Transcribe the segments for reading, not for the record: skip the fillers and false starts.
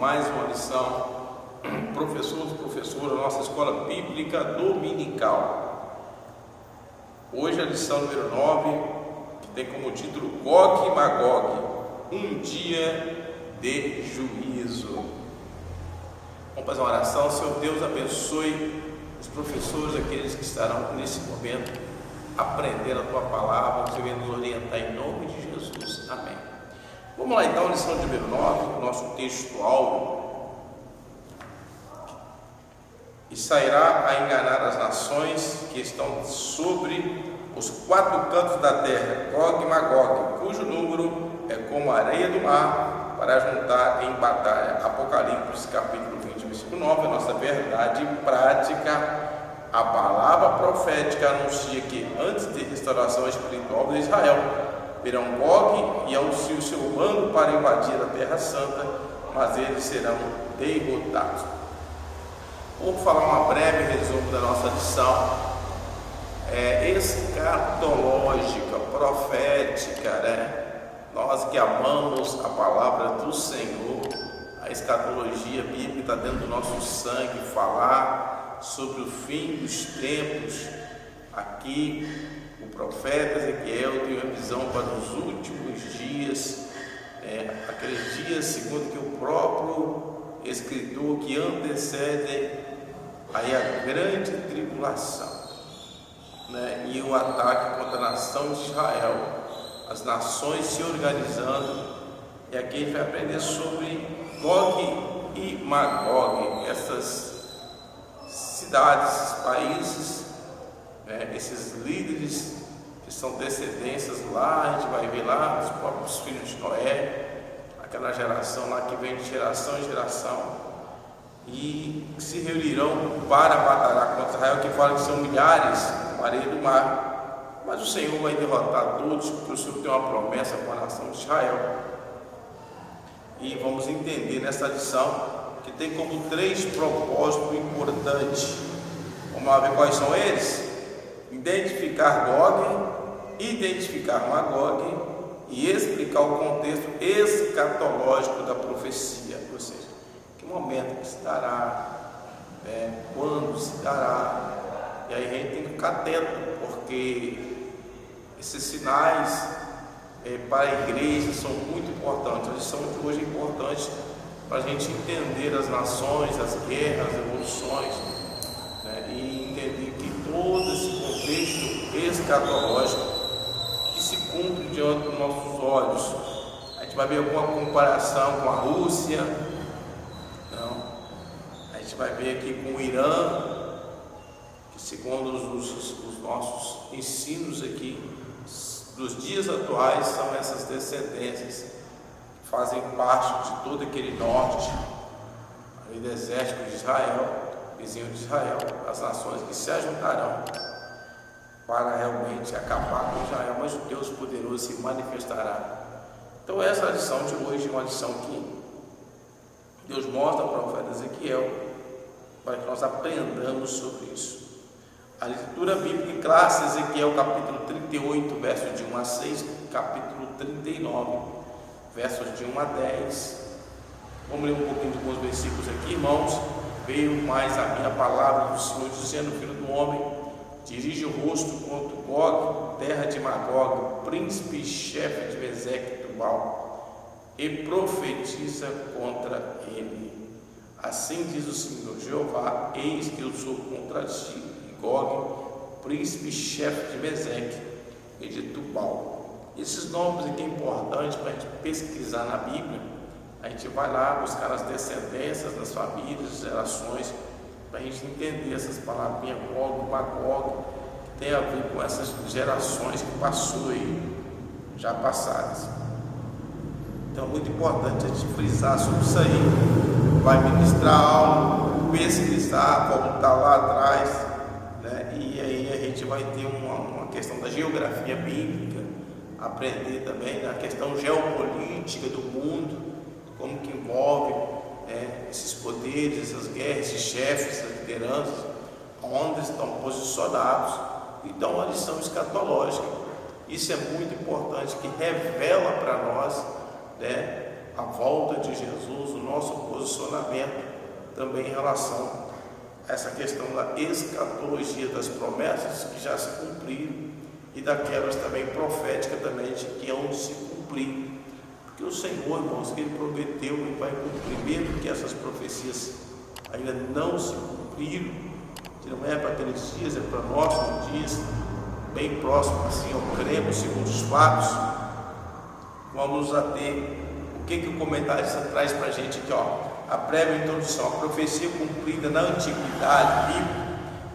mais uma lição, professores e professoras da nossa escola bíblica dominical. Hoje a lição número 9, que tem como título Gog e Magog, um dia de juízo. Vamos fazer uma oração. Senhor Deus, abençoe os professores, aqueles que estarão nesse momento aprendendo a Tua palavra, que venha nos orientar em nome de Jesus. Amém. Vamos lá então, lição número 9, o nosso texto áureo. E sairá a enganar as nações que estão sobre os quatro cantos da terra, Gog e Magog, cujo número é como a areia do mar, para juntar em batalha. Apocalipse capítulo 20, versículo 9, a nossa verdade prática. A palavra profética anuncia que antes da restauração espiritual de Israel, virão Gog e auxilia o seu bando para invadir a Terra Santa, mas eles serão derrotados. Vou falar uma breve resumo da nossa lição, escatológica, profética, né? Nós que amamos a palavra do Senhor, a escatologia bíblica está dentro do nosso sangue, falar sobre o fim dos tempos. Aqui o profeta Ezequiel tem uma visão para os últimos dias, aqueles dias segundo que o próprio escritor que antecede aí a grande tribulação, né? E o ataque contra a nação de Israel, as nações se organizando. E aqui a gente vai aprender sobre Gog e Magog, essas cidades, esses países, esses líderes que são descendências lá. A gente vai ver lá os próprios filhos de Noé, aquela geração lá que vem de geração em geração, e se reunirão para batalhar contra Israel, que fala que são milhares, como a areia do mar. Mas o Senhor vai derrotar todos, porque o Senhor tem uma promessa com a nação de Israel. E vamos entender nessa lição que tem como 3 propósitos importantes. Vamos lá ver quais são eles: identificar Gog, identificar Magog e explicar o contexto escatológico da profecia, ou seja, que momento que se dará, quando se dará. E aí a gente tem que ficar atento, porque esses sinais para a igreja são muito importantes. A lição de hoje é importante para a gente entender as nações, as guerras, as evoluções, e entender que todo esse contexto escatológico que se cumpre diante dos nossos olhos. A gente vai ver alguma comparação com a Rússia, não? A gente vai ver aqui com o Irã, que segundo os nossos ensinos aqui dos dias atuais, são essas descendências que fazem parte de todo aquele norte ali do exército de Israel, vizinho de Israel, as nações que se ajuntarão para realmente acabar com Israel, mas o Deus poderoso se manifestará. Então essa é a lição de hoje, uma lição que Deus mostra ao profeta Ezequiel para que nós aprendamos sobre isso. A leitura bíblica em classe, Ezequiel capítulo 38, versos de 1 a 6, capítulo 39, versos de 1 a 10. Vamos ler um pouquinho de alguns versículos aqui, irmãos. Veio mais a minha palavra do Senhor, dizendo: filho do homem, dirige o rosto contra Gog, terra de Magog, príncipe e chefe de Meseque e Tubal, e profetiza contra ele. Assim diz o Senhor Jeová: eis que eu sou contra ti, Gog, príncipe e chefe de Meseque e de Tubal. Esses nomes aqui é importante para a gente pesquisar na Bíblia. A gente vai lá buscar as descendências das famílias, as gerações, para a gente entender essas palavrinhas Gog, Magog, que tem a ver com essas gerações que passou aí, já passadas. Então é muito importante a gente frisar sobre isso aí. Vai ministrar algo, pesquisar, voltar lá atrás, e aí a gente vai ter uma questão da geografia bíblica, aprender também a questão geopolítica do mundo, como que envolve esses poderes, essas guerras, esses chefes, essas lideranças, onde estão posicionados. Então, a lição escatológica, isso é muito importante, que revela para nós, a volta de Jesus, o nosso posicionamento também em relação a essa questão da escatologia, das promessas que já se cumpriram e daquelas também proféticas também de que hão de se cumprir. Porque o Senhor, irmãos, que Ele prometeu, Ele vai cumprir, mesmo que essas profecias ainda não se cumpriram, que não é para aqueles dias, é para nossos dias, bem próximo, assim, eu cremos, segundo os fatos. Vamos a ter o que o comentário traz para a gente aqui, a breve introdução. A profecia cumprida na antiguidade bíblica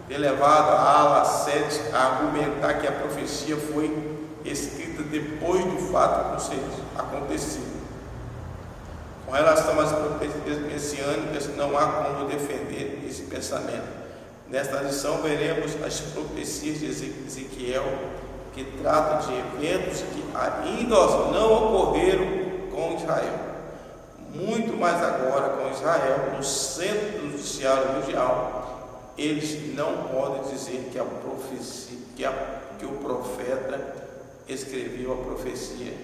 tem levado a ala cética a argumentar que a profecia foi escrita depois do fato acontecido. Com relação às profecias messiânicas, não há como defender esse pensamento. Nesta lição veremos as profecias de Ezequiel, que tratam de eventos que ainda não ocorreram com Israel. Muito mais agora com Israel no centro do noticiário mundial, eles não podem dizer que a profecia, que o profeta escreveu a profecia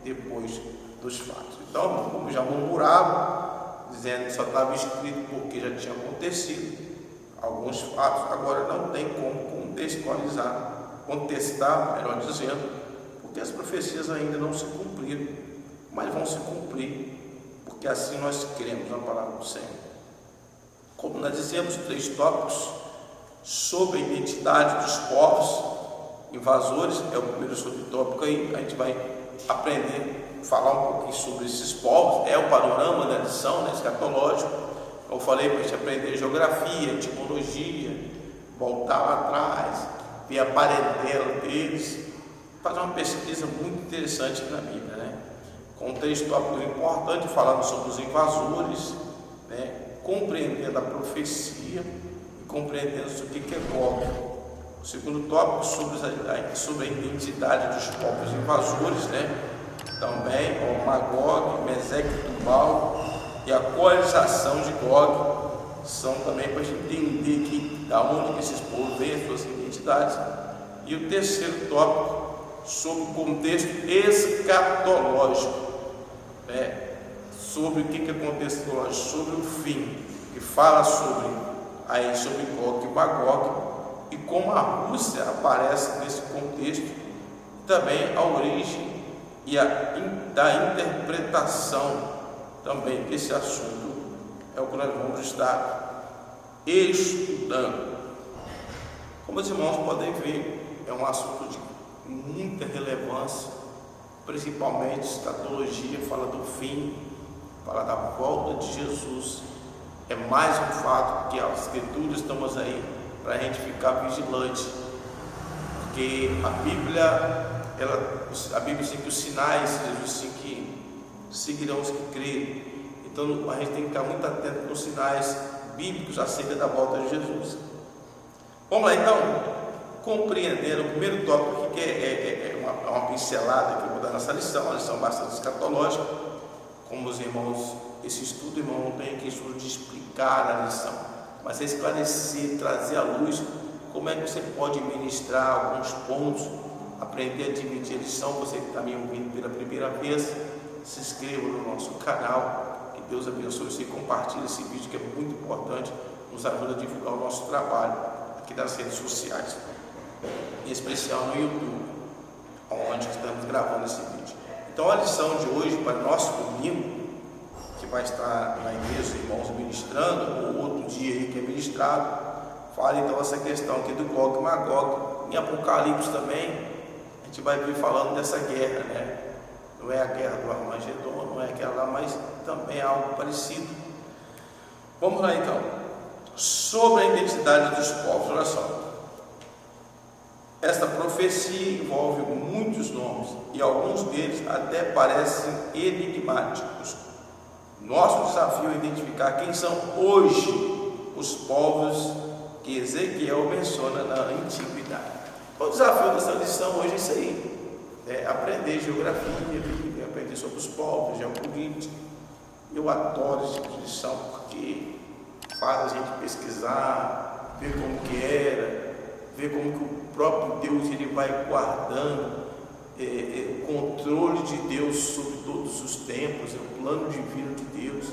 depois dos fatos. Então, como já murmuravam, dizendo que só estava escrito porque já tinha acontecido alguns fatos, agora não tem como contestar, melhor dizendo, porque as profecias ainda não se cumpriram, mas vão se cumprir, porque assim nós cremos na palavra do Senhor. Como nós dizemos, 3 tópicos sobre a identidade dos povos invasores, é o primeiro subtópico aí, a gente vai aprender, falar um pouquinho sobre esses povos, é o panorama da lição, escatológico. Eu falei para a gente aprender geografia, etimologia, voltar lá atrás, ver a parentela deles, fazer uma pesquisa muito interessante na Bíblia, né? Com 3 tópicos importantes, falando sobre os invasores, né? Compreendendo a profecia e compreendendo o que é Gog. O segundo tópico sobre a identidade dos povos invasores, né? Também o Magog, Meseque e Tubal e a coalização de Gog são também para a gente entender que da onde que esses povos vêm, as suas identidades. E o terceiro tópico sobre o contexto escatológico, né? Sobre o que é contexto, sobre o fim, que fala sobre Gog e Magog e como a Rússia aparece nesse contexto, e também a origem e da interpretação também desse assunto é o que nós vamos estar estudando. Como os irmãos podem ver, é um assunto de muita relevância, principalmente escatologia, fala do fim, fala da volta de Jesus. É mais um fato que as Escrituras estamos aí para a gente ficar vigilante, porque a Bíblia diz que os sinais, Jesus disse que seguirão os que crerem. Então a gente tem que ficar muito atento com os sinais bíblicos acerca da volta de Jesus. Vamos lá então, compreendendo o primeiro tópico que é uma pincelada que eu vou dar nessa lição, uma lição bastante escatológica. Como os irmãos, esse estudo, irmão, não tem questão de explicar a lição, mas é esclarecer, trazer à luz como é que você pode ministrar alguns pontos, aprender a dividir a lição. Você que está me ouvindo pela primeira vez, se inscreva no nosso canal, que Deus abençoe você e compartilhe esse vídeo que é muito importante, nos ajuda a divulgar o nosso trabalho aqui nas redes sociais, em especial no YouTube, onde estamos gravando esse vídeo. Então a lição de hoje para nosso domingo, que vai estar na igreja, os irmãos ministrando, ou outro dia aí que é ministrado, fala então essa questão aqui do Gog e Magog. Em Apocalipse também, a gente vai vir falando dessa guerra, né? Não é a guerra do Armagedon, não é aquela lá, mas também é algo parecido. Vamos lá então, sobre a identidade dos povos. Olha só, esta profecia envolve muitos nomes e alguns deles até parecem enigmáticos. Nosso desafio é identificar quem são hoje os povos que Ezequiel menciona na antiguidade. O desafio dessa lição hoje é isso aí, aprender geografia, aprender sobre os povos, geopolítica. Eu adoro esse tipo de lição porque faz a gente pesquisar, ver como que era, ver como que o próprio Deus ele vai guardando o controle de Deus sobre todos os tempos, o plano divino de Deus,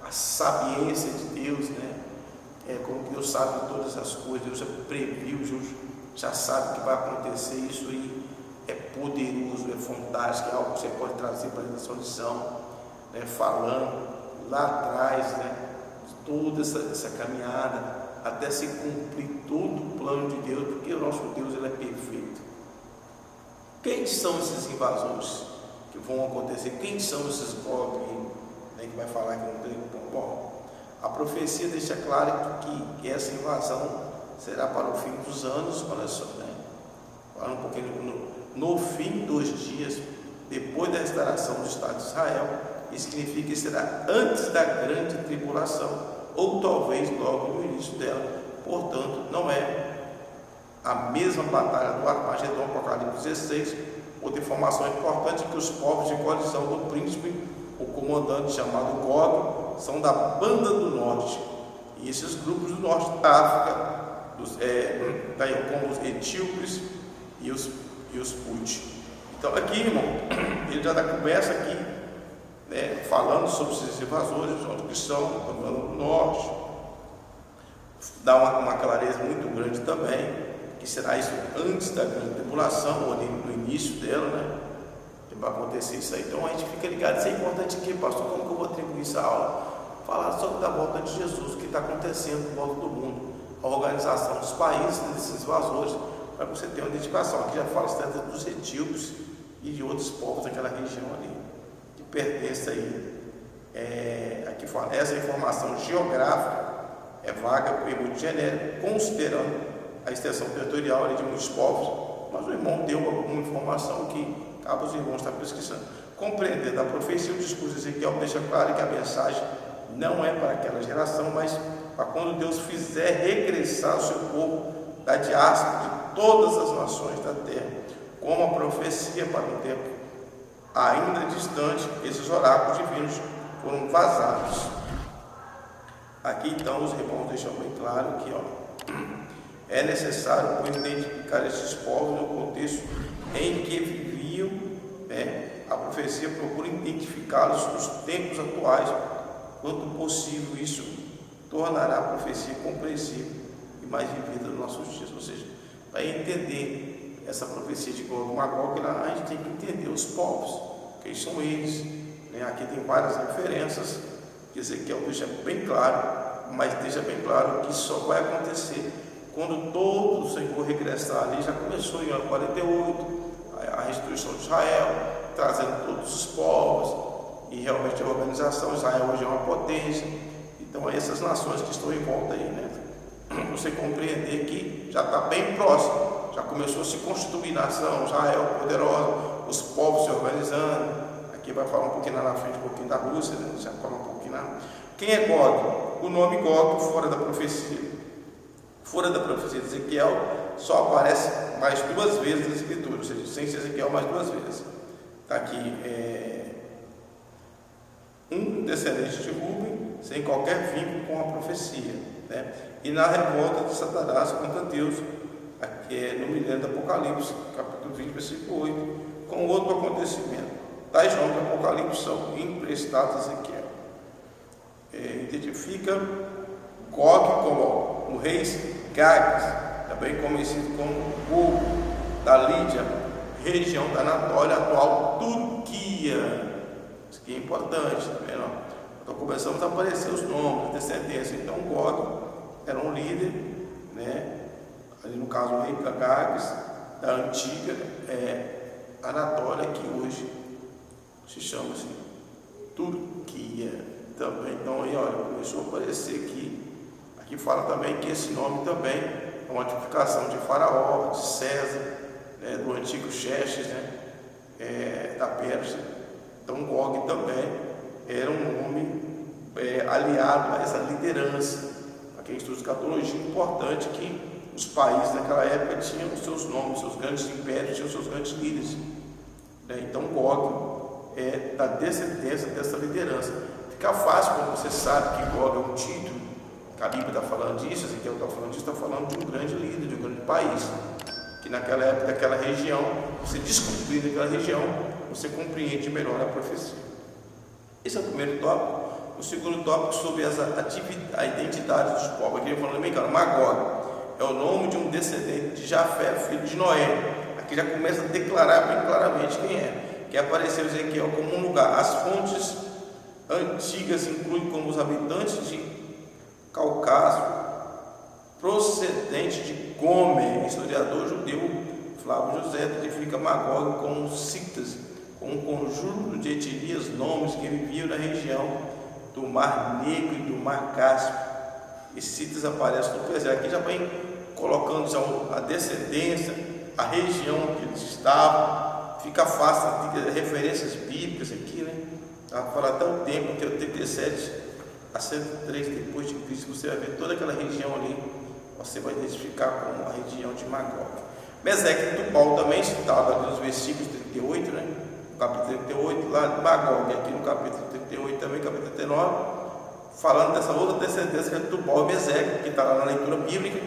a sabiência de Deus, né? Como que Deus sabe de todas as coisas, Deus já previu, Deus já sabe o que vai acontecer. Isso aí é poderoso, é fantástico, é algo que você pode trazer para a sua lição, né? Falando lá atrás, né? De toda essa caminhada até se cumprir todo o plano de Deus, porque o nosso Deus ele é perfeito. Quem são esses invasores que vão acontecer? Quem são esses Gog, né, que vai falar que não tem pão? Bom, a profecia deixa claro que essa invasão será para o fim dos anos. Olha só, né? Fala um pouquinho no fim dos dias, depois da restauração do Estado de Israel. Isso significa que será antes da grande tribulação, ou talvez logo no início dela. Portanto, não é a mesma batalha do Armagedon, Apocalipse 16, outra informação importante é que os povos de coalizão do príncipe, o comandante chamado Gog, são da banda do norte, e esses grupos do norte da África, como os etíopes e os Put. Então aqui, irmão, ele já começa aqui, né, falando sobre esses invasores, onde que são, da banda do norte, dá uma clareza muito grande também, que será isso antes da grande tribulação, ou no início dela, né? Que vai acontecer isso aí. Então a gente fica ligado. Isso é importante aqui, pastor. Como que eu vou atribuir essa aula? Falar sobre da volta de Jesus, o que está acontecendo em volta do mundo, a organização dos países, desses invasores, para você ter uma identificação. Aqui já fala dos etíopes e de outros povos daquela região ali, que pertence aí. Aqui fala, essa informação geográfica é vaga e muito genérica, considerando a extensão territorial de muitos povos, mas o irmão deu alguma informação que cabe aos irmãos estar pesquisando. Compreendendo a profecia, o discurso de Ezequiel deixa claro que a mensagem não é para aquela geração, mas para quando Deus fizer regressar o seu povo da diáspora de todas as nações da terra, como a profecia para um tempo ainda distante. Esses oráculos divinos foram vazados. Aqui então os irmãos deixam bem claro que é necessário identificar esses povos no contexto em que viviam, né? A profecia procura identificá-los nos tempos atuais. Quanto possível, isso tornará a profecia compreensível e mais vivida nos nossos dias. Ou seja, para entender essa profecia de Gog e Magog, a gente tem que entender os povos, quem são eles, né? Aqui tem várias referências que Ezequiel deixa bem claro, mas deixa bem claro que isso só vai acontecer quando todo o Senhor regressar ali. Já começou em ano 48, a restituição de Israel, trazendo todos os povos, e realmente a organização. Israel hoje é uma potência. Então essas nações que estão em volta aí, né? Você compreender que já está bem próximo, já começou a se constituir nação, Israel poderosa, os povos se organizando. Aqui vai falar um pouquinho lá na frente, um pouquinho da Rússia, né? Já fala um pouquinho lá. Quem é Gog? O nome Gog, fora da profecia de Ezequiel, só aparece mais 2 vezes na Escritura, ou seja, sem Ezequiel mais 2 vezes. Está aqui um descendente de Rubem, sem qualquer vínculo com a profecia, né? E na revolta de Satanás contra Deus, aqui, no milênio do Apocalipse, capítulo 20, versículo 8, com outro acontecimento. Tais nomes do Apocalipse são emprestados a Ezequiel. Identifica Gog como o rei Gags, também conhecido como Gog, da Lídia, região da Anatólia, atual Turquia. Isso aqui é importante, tá vendo? Então começamos a aparecer os nomes, a descendência. Então Gog era um líder, né? Ali no caso o rei Gags, da antiga Anatólia, que hoje se chama assim Turquia também. Então aí, olha, começou a aparecer aqui. Aqui fala também que esse nome também é uma tipificação de Faraó, de César, né, do antigo Xerxes, né, da Pérsia. Então Gog também era um nome aliado a essa liderança. Para quem estuda escatologia, é importante que os países naquela época tinham os seus nomes, seus grandes impérios, tinham os seus grandes líderes, né? Então Gog é da descendência dessa liderança. Fica fácil quando você sabe que Gog é um título, que a Bíblia está falando disso, Ezequiel está falando disso, está falando de um grande líder, de um grande país. que naquela época, daquela região, você descobrindo aquela região, você compreende melhor a profecia. Esse é o primeiro tópico. O segundo tópico sobre a identidade dos povos. Aqui ele falando bem claro, Magog é o nome de um descendente de Jafé, filho de Noé. Aqui já começa a declarar bem claramente quem é. Que apareceu Ezequiel como um lugar. As fontes antigas incluem como os habitantes de Cáucaso, procedente de Gomer. Historiador judeu Flávio José identifica Magog como citas, com um conjunto de etnias, nomes que viviam na região do Mar Negro e do Mar Cáspio. Esses citas aparecem no deserto. Aqui já vem colocando já a descendência, a região que eles estavam. Fica fácil de referências bíblicas aqui, né? Para falar até o tempo, que é 87 a 103 depois de Cristo, você vai ver toda aquela região ali, você vai identificar como a região de Magog. Meseque e Tubal também citado ali nos versículos 38, né? Capítulo 38, lá de Magog, aqui no capítulo 38 também, capítulo 39, falando dessa outra descendência que é Tubal e Meseque, que está lá na leitura bíblica,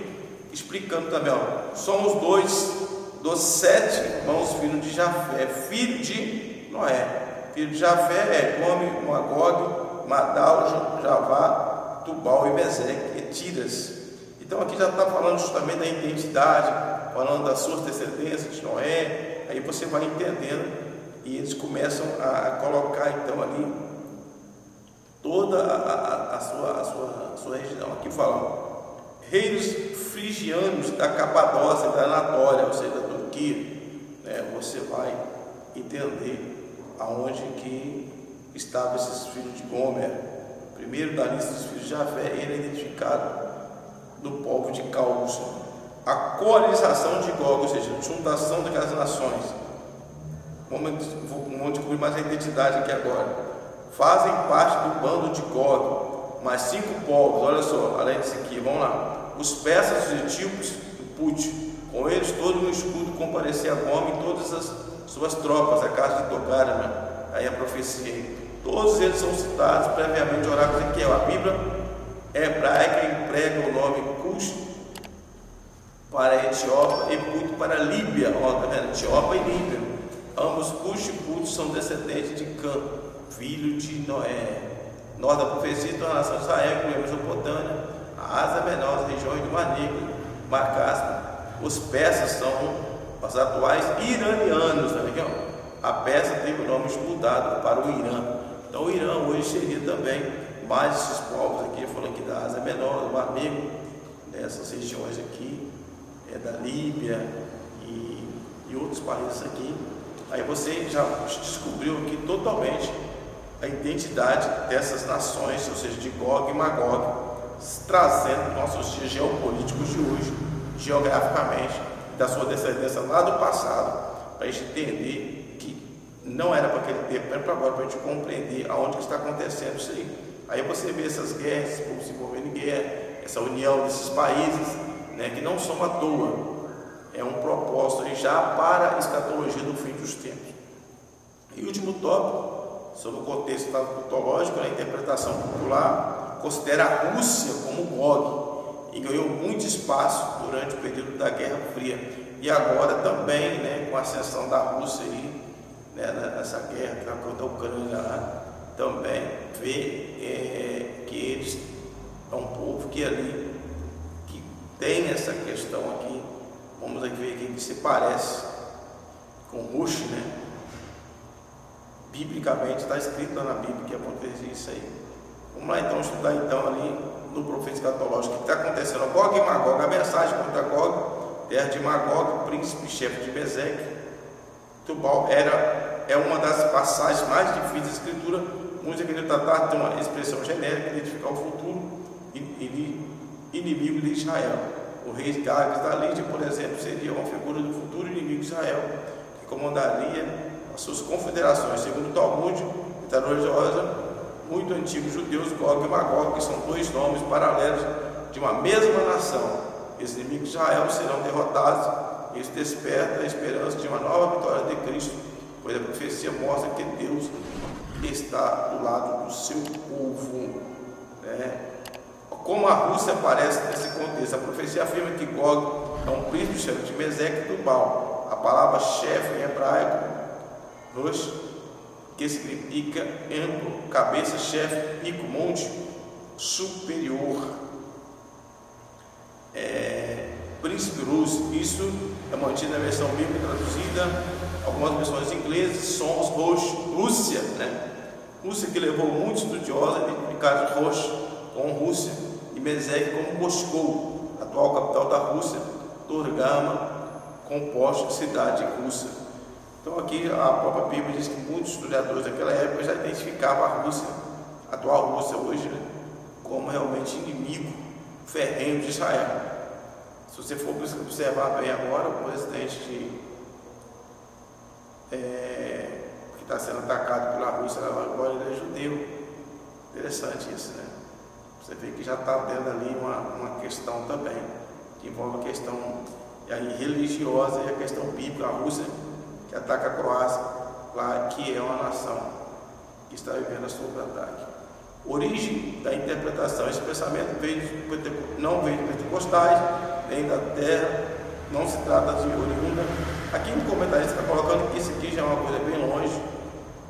explicando também, ó, somos dois dos 7 irmãos filhos de Jafé, filho de Noé. Filho de Jafé é Gomer, Magog, Madal, Javá, Tubal e Meseque, e Tiras. Então aqui já está falando justamente da identidade, falando das suas descendências de Noé. Aí você vai entendendo. E eles começam a colocar então ali toda a sua região. Aqui falam reinos frigianos da Capadócia, da Anatólia, ou seja, da Turquia, né? Você vai entender aonde que estavam esses filhos de Gomer. Primeiro da lista dos filhos de Jafé, ele é identificado do povo de Cáucaso. A coalização de Gog, ou seja, a juntação daquelas nações. Vamos descobrir mais a identidade aqui agora. Fazem parte do bando de Gog, mais 5 povos, olha só, além disso aqui, vamos lá. Os persas, os etíopes, o Put, com eles todo no escudo comparecia a Gomer e todas as suas tropas, a casa de Togarma, aí a profecia. Todos eles são citados previamente no oráculo de Ezequiel. A Bíblia hebraica emprega o nome Cush para a Etiópia e Put para a Líbia. Ó, tá vendo? Etiópia e Líbia. Ambos Cush e Put são descendentes de Cã, filho de Noé. Nós da profecia da nação de Israel, incluindo a Mesopotâmia, a Ásia Menor, as regiões do Mar Negro, Mar Cáspio. Os persas são os atuais iranianos, tá ligado? A Pérsia teve o nome mudado para o Irã. Então o Irã hoje seria também mais esses povos aqui, falando aqui da Ásia Menor, do Mar Negro, nessas regiões aqui, da Líbia e outros países aqui. Aí você já descobriu aqui totalmente a identidade dessas nações, ou seja, de Gog e Magog, trazendo nossos dias geopolíticos de hoje, geograficamente, da sua descendência lá do passado, para a gente entender que não era para aquele tempo, era para agora, para a gente compreender aonde que está acontecendo isso aí. Aí você vê essas guerras, esse povo se envolvendo em guerra, essa união desses países, né, que não são à toa. É um propósito aí já para a escatologia do fim dos tempos. E o último tópico, sobre o contexto escatológico, a interpretação popular considera a Rússia como Gog e ganhou muito espaço durante o período da Guerra Fria. E agora também, né, com a ascensão da Rússia aí, né, nessa guerra contra a Ucrânia lá, também vê que eles é um povo que ali que tem essa questão aqui. Vamos aqui ver quem que se parece com Rush, né? Biblicamente está escrito lá na Bíblia que aconteceu isso aí. Vamos lá então estudar então ali no profeta escatológico o que está acontecendo. Gog e Magog, a mensagem contra Gog, terra de Magog, príncipe chefe de Meseque. Tubal é uma das passagens mais difíceis da escritura. Muitos aqui tratar de uma expressão genérica, identificar o futuro inimigo de Israel. O rei Gags da Lídia, por exemplo, seria uma figura do futuro inimigo de Israel, que comandaria as suas confederações. Segundo o Talmud, religiosa, muito antigos judeus, Gog e Magog, que são 2 nomes paralelos de uma mesma nação. Esses inimigos de Israel serão derrotados. Isso desperta a esperança de uma nova vitória de Cristo, pois a profecia mostra que Deus está do lado do seu povo, né? Como a Rússia aparece nesse contexto? A profecia afirma que Gog é um príncipe chefe de Meseque e Tubal. A palavra chefe em hebraico, Rosh, que significa amplo, cabeça, chefe, pico, monte superior. Príncipe Rus, isso é mantido na versão bíblica traduzida, algumas versões inglesas, Sons Rosh, Rússia, Rússia que levou muitos estudiosos a identificar Rosh com Rússia e Meseque como Moscou, atual capital da Rússia, Torgama, composto cidade russa. Então aqui a própria Bíblia diz que muitos historiadores daquela época já identificavam a Rússia, a atual Rússia hoje, como realmente inimigo ferrenho de Israel. Se você for observar bem agora, o presidente que está sendo atacado pela Rússia agora, ele é judeu. Interessante isso, Você vê que já está tendo ali uma questão também, que envolve a questão religiosa e a questão bíblica. A Rússia que ataca a Croácia, lá que é uma nação que está vivendo sob ataque. Origem da interpretação: esse pensamento não veio de pentecostais, nem da terra, não se trata de oriunda. Aqui no comentário está colocando que isso aqui já é uma coisa bem longe,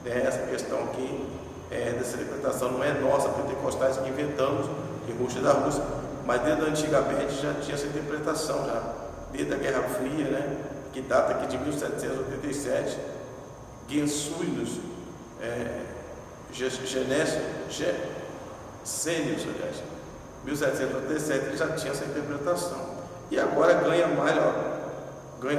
essa questão aqui dessa interpretação não é nossa, pentecostais que inventamos, de Rússia da Rússia, mas desde antigamente já tinha essa interpretação, já desde a Guerra Fria, que data aqui de 1787, Gensuius, Sênios, aliás, 1787, ele já tinha essa interpretação. E agora ganha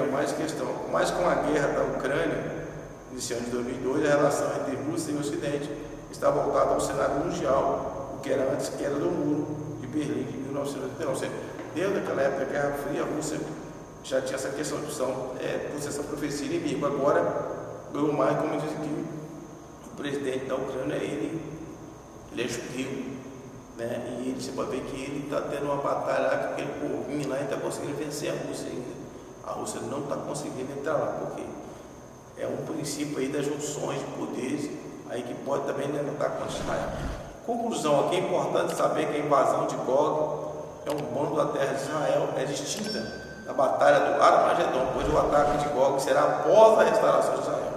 mais questão. Mas com a guerra da Ucrânia, iniciando em 2002, a relação entre Rússia e Ocidente está voltada ao cenário mundial, o que era antes, que era do muro de Berlim de 1989. Desde aquela época da Guerra Fria, a Rússia já tinha essa questão de por essa profecia inimigo. Agora ganhou mais, como diz aqui, o presidente da Ucrânia, ele é judeu, e você pode ver que ele está tendo uma batalha lá, com aquele povinho lá, e está conseguindo vencer a Rússia ainda. A Rússia não está conseguindo entrar lá, porque é um princípio aí das junções de poderes, aí que pode também lutar contra Israel. Conclusão aqui: é importante saber que a invasão de Gog é um bando da terra de Israel, é distinta da batalha do Armagedon, pois o ataque de Gog será após a restauração de Israel,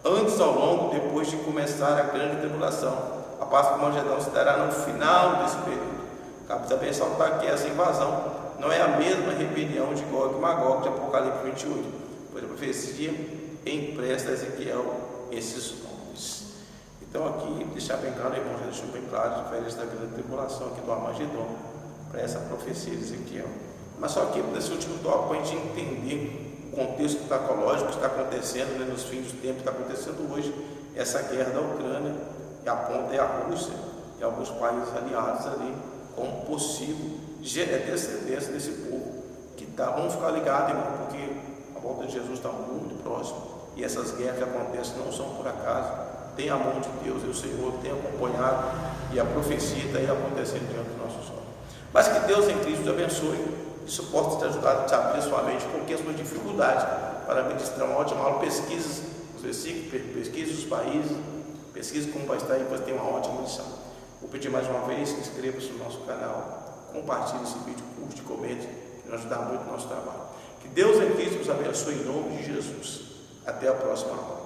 antes ao longo, depois de começar a grande tribulação. A Páscoa do Armagedon se dará no final desse período. Cabe também ressaltar que essa invasão não é a mesma rebelião de Gog e Magog de Apocalipse 28, pois a profecia empresta a Ezequiel esses nomes. Então aqui, deixar bem claro, irmão, já deixou bem claro a diferença da grande tribulação aqui do Armagedon para essa profecia de Ezequiel. Mas só que nesse último tópico, para a gente entender o contexto escatológico que está acontecendo, nos fins dos tempos, que está acontecendo hoje, essa guerra da Ucrânia, e aponta a Rússia e alguns países aliados ali como possível descendência desse povo, vamos ficar ligados, irmão, porque a volta de Jesus está muito próxima, e essas guerras que acontecem não são por acaso, tem a mão de Deus, e o Senhor tem acompanhado, e a profecia está aí acontecendo diante dos nossos olhos. Mas que Deus em Cristo te abençoe, isso possa te ajudar a te abrir sua mente, porque as suas dificuldades para ministrar uma ótima aula, pesquise os versículos, pesquise os países, pesquise como vai estar aí, para ter uma ótima lição. Vou pedir mais uma vez que inscreva-se no nosso canal, compartilhe esse vídeo, curte, comente, que nos ajuda muito no nosso trabalho. Que Deus em Cristo nos abençoe em nome de Jesus. Até a próxima aula.